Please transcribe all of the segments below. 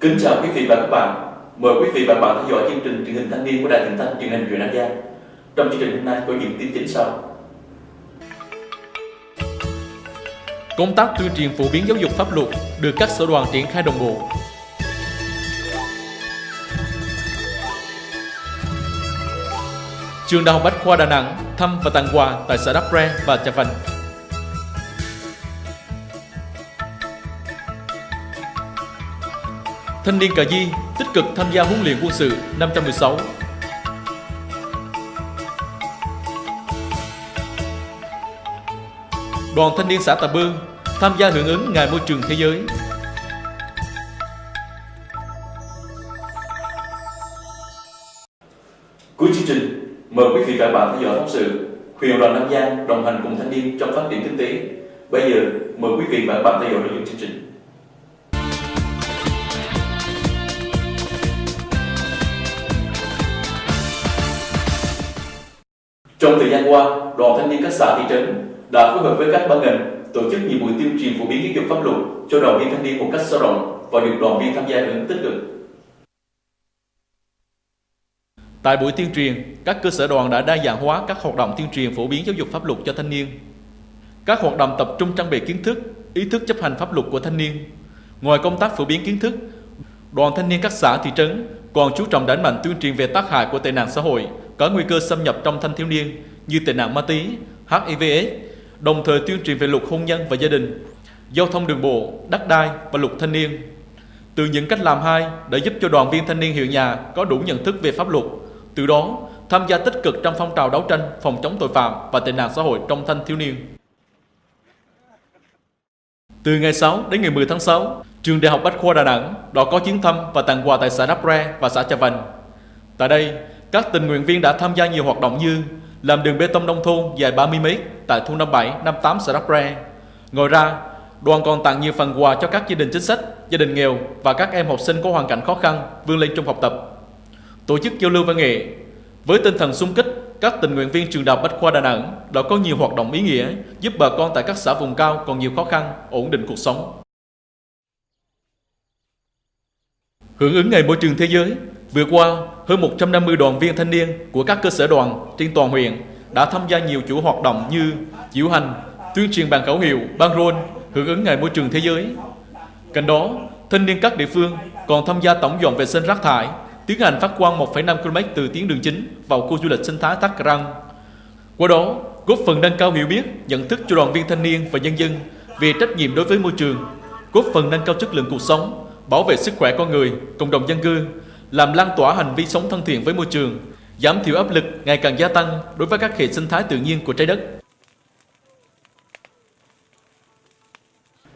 Kính chào quý vị và các bạn. Mời quý vị và các bạn theo dõi chương trình truyền hình thanh niên của Đài Truyền thanh Truyền hình Truyền An Giang. Trong chương trình hôm nay có những tin chính sau. Công tác tuyên truyền phổ biến giáo dục pháp luật được các sở đoàn triển khai đồng bộ. Trường Đại học Bách khoa Đà Nẵng thăm và tặng quà tại xã Đắk Pre và Chà Vành. Thanh niên Cà Di tích cực tham gia huấn luyện quân sự 516. Đoàn thanh niên xã Tà Bư tham gia hưởng ứng Ngày Môi trường Thế giới. Cuối chương trình, mời quý vị và các bạn theo dõi phóng sự Huyện đoàn Nam Giang đồng hành cùng thanh niên trong phát triển kinh tế. Bây giờ, mời quý vị và các bạn theo dõi nội dung chương trình. Trong thời gian qua, đoàn thanh niên các xã thị trấn đã phối hợp với các ban ngành tổ chức nhiều buổi tuyên truyền phổ biến giáo dục pháp luật cho đoàn viên thanh niên một cách sâu rộng và được đoàn viên tham gia hưởng ứng tích cực. Tại buổi tuyên truyền, các cơ sở đoàn đã đa dạng hóa các hoạt động tuyên truyền phổ biến giáo dục pháp luật cho thanh niên. Các hoạt động tập trung trang bị kiến thức, ý thức chấp hành pháp luật của thanh niên. Ngoài công tác phổ biến kiến thức, đoàn thanh niên các xã thị trấn còn chú trọng đẩy mạnh tuyên truyền về tác hại của tệ nạn xã hội có nguy cơ xâm nhập trong thanh thiếu niên như tệ nạn ma túy, HIV/AIDS, đồng thời tuyên truyền về luật hôn nhân và gia đình, giao thông đường bộ, đất đai và luật thanh niên. Từ những cách làm hay đã giúp cho đoàn viên thanh niên huyện nhà có đủ nhận thức về pháp luật, từ đó tham gia tích cực trong phong trào đấu tranh phòng chống tội phạm và tệ nạn xã hội trong thanh thiếu niên. Từ ngày 6 đến ngày 10 tháng 6, Trường Đại học Bách khoa Đà Nẵng đã có chuyến thăm và tặng quà tại xã Đắk Pre và xã Chà Vành. Tại đây, các tình nguyện viên đã tham gia nhiều hoạt động như làm đường bê tông nông thôn dài 30 m tại thôn 57, 58 xã Đắk Pre. Ngoài ra, đoàn còn tặng nhiều phần quà cho các gia đình chính sách, gia đình nghèo và các em học sinh có hoàn cảnh khó khăn vươn lên trong học tập. Tổ chức giao lưu văn nghệ với tinh thần xung kích, các tình nguyện viên Trường Đại học Bách khoa Đà Nẵng đã có nhiều hoạt động ý nghĩa giúp bà con tại các xã vùng cao còn nhiều khó khăn ổn định cuộc sống. Hưởng ứng Ngày Môi trường Thế giới, vừa qua, hơn 150 đoàn viên thanh niên của các cơ sở đoàn trên toàn huyện đã tham gia nhiều chuỗi hoạt động như diễu hành, tuyên truyền bằng khẩu hiệu, băng rôn hưởng ứng Ngày Môi trường Thế giới. Cạnh đó, thanh niên các địa phương còn tham gia tổng dọn vệ sinh rác thải, tiến hành phát quang 1,5 km từ tuyến đường chính vào khu du lịch sinh thái Thác Răng. Qua đó, góp phần nâng cao hiểu biết, nhận thức cho đoàn viên thanh niên và nhân dân về trách nhiệm đối với môi trường, góp phần nâng cao chất lượng cuộc sống, bảo vệ sức khỏe con người, cộng đồng dân cư, làm lan tỏa hành vi sống thân thiện với môi trường, giảm thiểu áp lực ngày càng gia tăng đối với các hệ sinh thái tự nhiên của trái đất.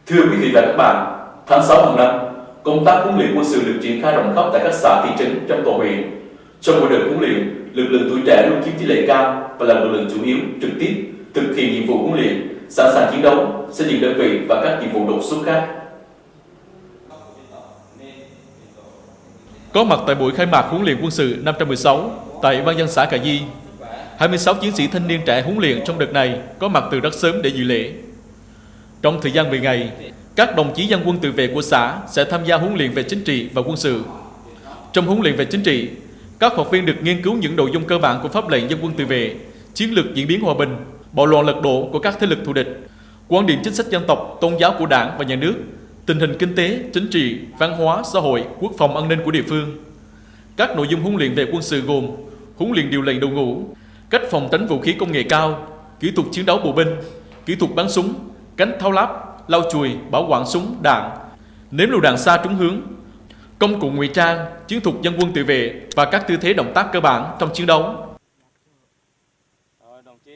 Thưa quý vị và các bạn, tháng 6 hàng năm, công tác huấn luyện quân sự được triển khai rộng khắp tại các xã thị trấn trong toàn huyện. Trong mỗi đợt huấn luyện, lực lượng tuổi trẻ luôn chiếm tỷ lệ cao và là lực lượng chủ yếu trực tiếp thực hiện nhiệm vụ huấn luyện, sẵn sàng chiến đấu, xây dựng đơn vị và các nhiệm vụ đột xuất khác. Có mặt tại buổi khai mạc huấn luyện quân sự 516 tại Ủy ban nhân dân xã Cà Di, 26 chiến sĩ thanh niên trẻ huấn luyện trong đợt này có mặt từ rất sớm để dự lễ. Trong thời gian 10 ngày, các đồng chí dân quân tự vệ của xã sẽ tham gia huấn luyện về chính trị và quân sự. Trong huấn luyện về chính trị, các học viên được nghiên cứu những nội dung cơ bản của pháp lệnh dân quân tự vệ, chiến lược diễn biến hòa bình, bạo loạn lật đổ của các thế lực thù địch, quan điểm chính sách dân tộc, tôn giáo của Đảng và Nhà nước, tình hình kinh tế, chính trị, văn hóa, xã hội, quốc phòng an ninh của địa phương. Các nội dung huấn luyện về quân sự gồm huấn luyện điều lệnh đội ngũ, cách phòng tránh vũ khí công nghệ cao, kỹ thuật chiến đấu bộ binh, kỹ thuật bắn súng, cánh tháo lắp, lau chùi, bảo quản súng, đạn, ném lựu đạn xa trúng hướng, công cụ ngụy trang, chiến thuật dân quân tự vệ và các tư thế động tác cơ bản trong chiến đấu.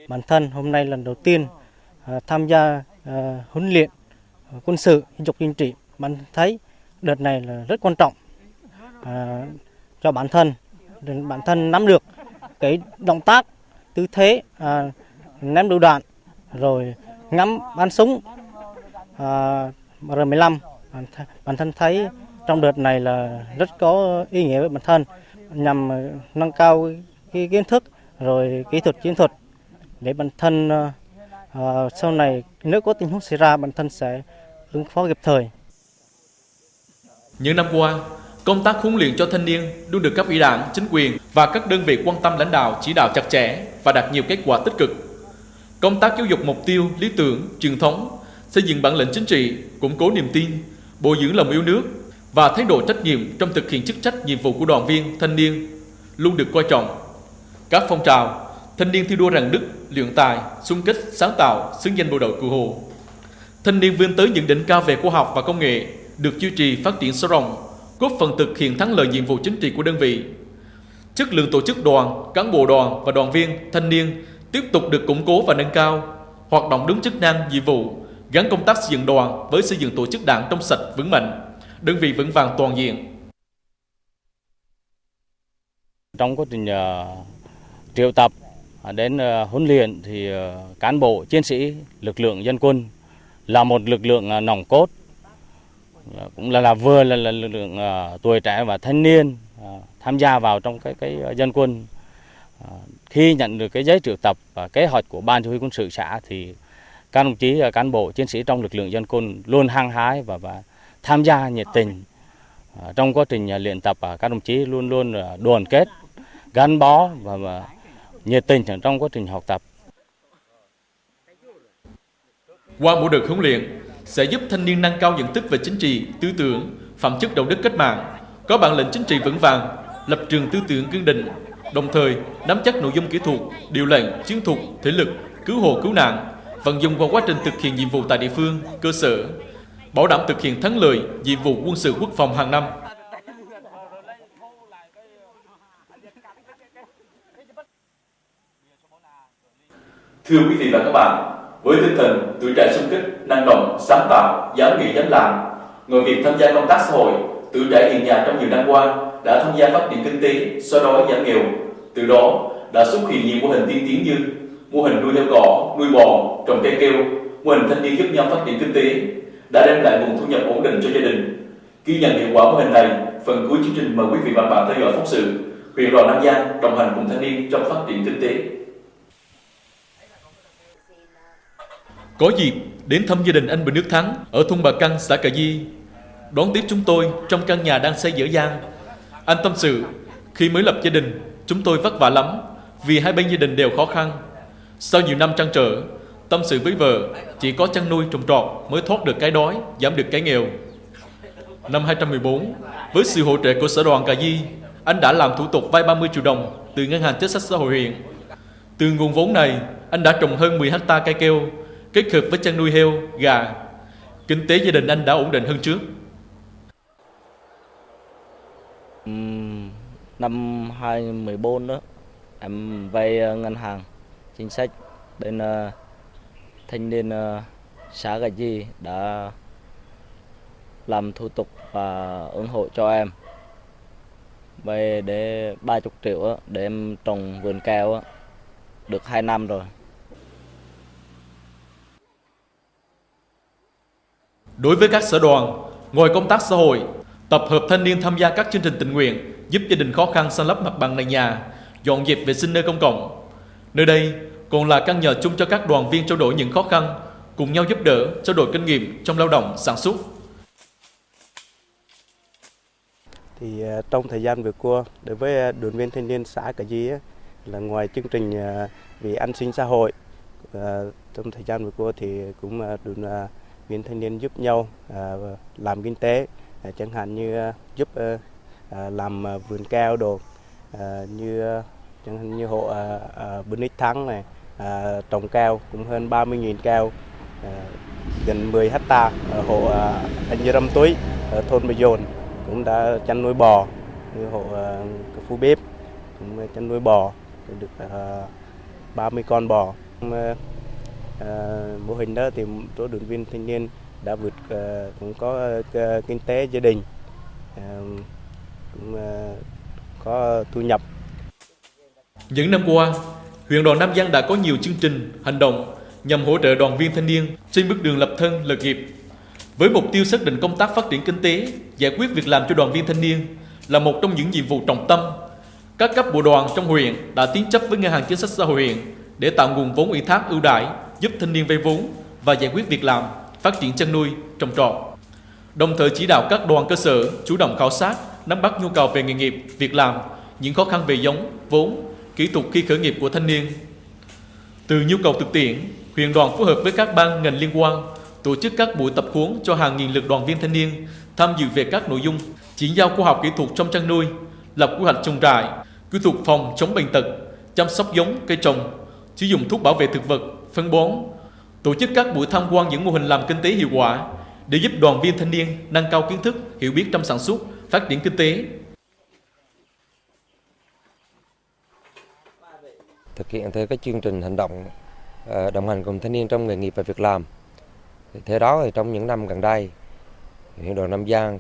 Bản thân hôm nay lần đầu tiên tham gia huấn luyện quân sự, giáo dục chính trị, bạn thấy đợt này là rất quan trọng cho bản thân nắm được cái động tác, tư thế ném lựu đạn, rồi ngắm bắn súng R15. Bản thân thấy trong đợt này là rất có ý nghĩa với bản thân, nhằm nâng cao cái kiến thức rồi kỹ thuật chiến thuật để bản thân sau này nếu có tình huống xảy ra bản thân sẽ ứng phó kịp thời. Những năm qua, công tác huấn luyện cho thanh niên luôn được cấp ủy Đảng, chính quyền và các đơn vị quan tâm lãnh đạo chỉ đạo chặt chẽ và đạt nhiều kết quả tích cực. Công tác giáo dục mục tiêu, lý tưởng, truyền thống, xây dựng bản lĩnh chính trị, củng cố niềm tin, bồi dưỡng lòng yêu nước và thái độ trách nhiệm trong thực hiện chức trách nhiệm vụ của đoàn viên, thanh niên luôn được coi trọng. Các phong trào thanh niên thi đua rèn đức, luyện tài, xung kích, sáng tạo, xứng danh bộ đội Cụ Hồ. Thanh niên vươn tới những đỉnh cao về khoa học và công nghệ được duy trì phát triển sâu rộng, góp phần thực hiện thắng lợi nhiệm vụ chính trị của đơn vị. Chất lượng tổ chức đoàn, cán bộ đoàn và đoàn viên, thanh niên tiếp tục được củng cố và nâng cao, hoạt động đúng chức năng, nhiệm vụ, gắn công tác xây dựng đoàn với xây dựng tổ chức đảng trong sạch, vững mạnh, đơn vị vững vàng toàn diện. Trong quá trình triệu tập đến huấn luyện thì cán bộ chiến sĩ lực lượng dân quân là một lực lượng nòng cốt, cũng vừa là lực lượng tuổi trẻ và thanh niên tham gia vào trong cái dân quân. Khi nhận được cái giấy triệu tập và kế hoạch của ban chỉ huy quân sự xã thì các đồng chí cán bộ chiến sĩ trong lực lượng dân quân luôn hăng hái và tham gia nhiệt tình. Trong quá trình luyện tập, các đồng chí luôn luôn đoàn kết, gắn bó và nhiệt tình trong quá trình học tập. Qua mỗi đợt huấn luyện sẽ giúp thanh niên nâng cao nhận thức về chính trị, tư tưởng, phẩm chất đạo đức cách mạng, có bản lĩnh chính trị vững vàng, lập trường tư tưởng kiên định, đồng thời nắm chắc nội dung kỹ thuật, điều lệnh, chiến thuật, thể lực, cứu hộ cứu nạn, vận dụng vào quá trình thực hiện nhiệm vụ tại địa phương, cơ sở, bảo đảm thực hiện thắng lợi nhiệm vụ quân sự quốc phòng hàng năm. Thưa quý vị và các bạn, với tinh thần tuổi trẻ xung kích, năng động, sáng tạo, dám nghĩ dám làm, ngoài việc tham gia công tác xã hội, tuổi trẻ hiện nhà trong nhiều năm qua đã tham gia phát triển kinh tế, xóa đói giảm nghèo. Từ đó đã xuất hiện nhiều mô hình tiên tiến như mô hình nuôi heo cỏ, nuôi bò, trồng cây keo, mô hình thanh niên giúp nhau phát triển kinh tế, đã đem lại nguồn thu nhập ổn định cho gia đình. Ghi nhận hiệu quả mô hình này, phần cuối chương trình mời quý vị và bạn theo dõi phóng sự huyện đoàn Nam Giang đồng hành cùng thanh niên trong phát triển kinh tế. Có dịp đến thăm gia đình anh Bùi Nước Thắng ở thôn Bà Căng, xã Cà Di. Đón tiếp chúng tôi trong căn nhà đang xây dở dang. Anh tâm sự, khi mới lập gia đình, chúng tôi vất vả lắm vì hai bên gia đình đều khó khăn. Sau nhiều năm trăn trở, tâm sự với vợ, chỉ có chăn nuôi trồng trọt mới thoát được cái đói, giảm được cái nghèo. Năm 2014, với sự hỗ trợ của Sở đoàn Cà Di, anh đã làm thủ tục vay 30 triệu đồng từ Ngân hàng Chính sách Xã hội huyện. Từ nguồn vốn này, anh đã trồng hơn 10 hectare cây keo, kết hợp với chăn nuôi heo, gà. Kinh tế gia đình anh đã ổn định hơn trước. Năm 2014 đó, em vay ngân hàng chính sách bên thanh niên xã Gà Di đã làm thủ tục và ủng hộ cho em vay để 30 triệu đó, để em trồng vườn keo đó, được 2 năm rồi. Đối với các sở đoàn, ngoài công tác xã hội, tập hợp thanh niên tham gia các chương trình tình nguyện giúp gia đình khó khăn san lấp mặt bằng nền nhà, dọn dẹp vệ sinh nơi công cộng. Nơi đây còn là căn nhà chung cho các đoàn viên trao đổi những khó khăn, cùng nhau giúp đỡ, trao đổi kinh nghiệm trong lao động, sản xuất. Thì trong thời gian vừa qua, đối với đoàn viên thanh niên xã Cà Di là ngoài chương trình vì an sinh xã hội, trong thời gian vừa qua thì cũng đoàn viên thanh niên giúp nhau làm kinh tế, chẳng hạn như giúp làm vườn keo đồ, như chẳng hạn như hộ Bùi Nước Thắng này trồng keo cũng hơn 30.000 keo, gần 10 hectare. Hộ anh Như Râm Túi ở thôn Bà Dồn cũng đã chăn nuôi bò, như hộ Phú Bếp cũng chăn nuôi bò được 30 con bò. Mô hình đó thì số đoàn viên thanh niên đã cũng có kinh tế gia đình, cũng có thu nhập. Những năm qua, huyện đoàn Nam Giang đã có nhiều chương trình, hành động nhằm hỗ trợ đoàn viên thanh niên trên bước đường lập thân, lập nghiệp. Với mục tiêu xác định công tác phát triển kinh tế, giải quyết việc làm cho đoàn viên thanh niên là một trong những nhiệm vụ trọng tâm, các cấp bộ đoàn trong huyện đã tín chấp với Ngân hàng Chính sách Xã hội huyện để tạo nguồn vốn ủy thác ưu đãi giúp thanh niên vay vốn và giải quyết việc làm, phát triển chăn nuôi, trồng trọt. đồng thời chỉ đạo các đoàn cơ sở chủ động khảo sát, nắm bắt nhu cầu về nghề nghiệp, việc làm, những khó khăn về giống, vốn, kỹ thuật khi khởi nghiệp của thanh niên. Từ nhu cầu thực tiễn, huyện đoàn phối hợp với các ban ngành liên quan tổ chức các buổi tập huấn cho hàng nghìn lượt đoàn viên thanh niên tham dự về các nội dung chuyển giao khoa học kỹ thuật trong chăn nuôi, lập quy hoạch trồng trại, kỹ thuật phòng chống bệnh tật, chăm sóc giống cây trồng, sử dụng thuốc bảo vệ thực vật, phân bón, tổ chức các buổi tham quan những mô hình làm kinh tế hiệu quả để giúp đoàn viên thanh niên nâng cao kiến thức, hiểu biết trong sản xuất, phát triển kinh tế. Thực hiện theo cái chương trình hành động đồng hành cùng thanh niên trong nghề nghiệp và việc làm. Thế đó thì trong những năm gần đây, huyện đoàn Nam Giang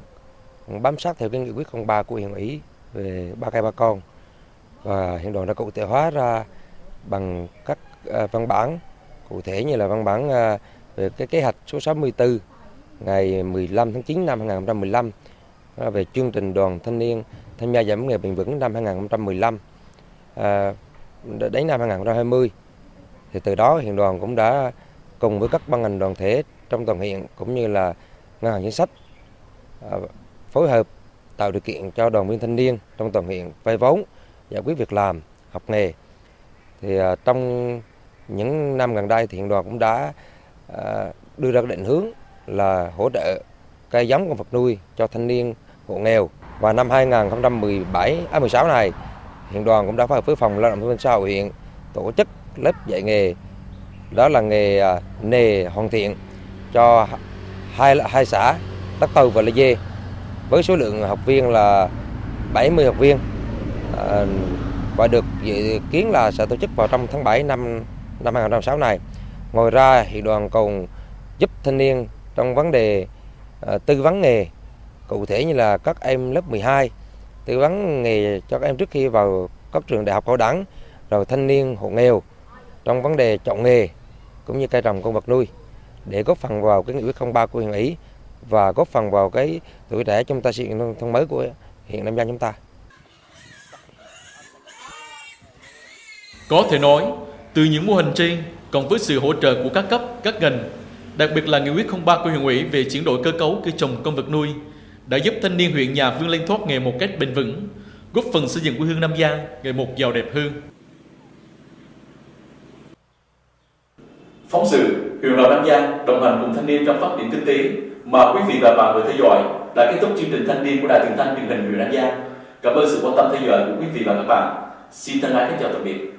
cũng bám sát theo cái nghị quyết 03 của huyện ủy về ba cây ba con, và huyện đoàn đã cụ thể hóa ra bằng các văn bản cụ thể như là văn bản về cái kế hoạch số 64 ngày 15 tháng 9 năm 2015 về chương trình đoàn thanh niên tham gia giảm nghèo bền vững năm 2015 đến năm 2020. Thì từ đó huyện đoàn cũng đã cùng với các ban ngành đoàn thể trong toàn huyện cũng như là ngân hàng chính sách phối hợp tạo điều kiện cho đoàn viên thanh niên trong toàn huyện vay vốn, giải quyết việc làm, học nghề. Thì trong những năm gần đây thì huyện đoàn cũng đã đưa ra định hướng là hỗ trợ cây giống con vật nuôi cho thanh niên hộ nghèo. Và năm 2016 này, huyện đoàn cũng đã phối hợp với phòng lao động thương binh xã hội huyện tổ chức lớp dạy nghề, đó là nghề nề hoàn thiện cho hai xã Đắc Tâu và Lê Dê, với số lượng học viên là 70 học viên, và được dự kiến là sẽ tổ chức vào trong tháng 7 năm 2016 này. Ngoài ra, huyện đoàn còn giúp thanh niên trong vấn đề tư vấn nghề, cụ thể như là các em lớp 12 tư vấn nghề cho các em trước khi vào các trường đại học cao đẳng, rồi thanh niên hộ nghèo trong vấn đề chọn nghề cũng như cây trồng con vật nuôi, để góp phần vào cái nghị quyết 03 của huyện ủy và góp phần vào cái tuổi trẻ chúng ta xây dựng nông thôn mới của huyện Nam Giang chúng ta. Có thể nói, từ những mô hình trên, cộng với sự hỗ trợ của các cấp, các ngành, đặc biệt là nghị quyết 03 của huyện ủy về chuyển đổi cơ cấu cây trồng con vật nuôi, đã giúp thanh niên huyện nhà vươn lên thoát nghèo một cách bền vững, góp phần xây dựng quê hương Nam Giang ngày một giàu đẹp hơn. Phóng sự huyện đoàn Nam Giang đồng hành cùng thanh niên trong phát triển kinh tế mà quý vị và bạn vừa theo dõi đã kết thúc chương trình thanh niên của Đài Truyền thanh truyền hình huyện Nam Giang. Cảm ơn sự quan tâm theo dõi của quý vị và các bạn. Xin thân ái kính chào tạm biệt.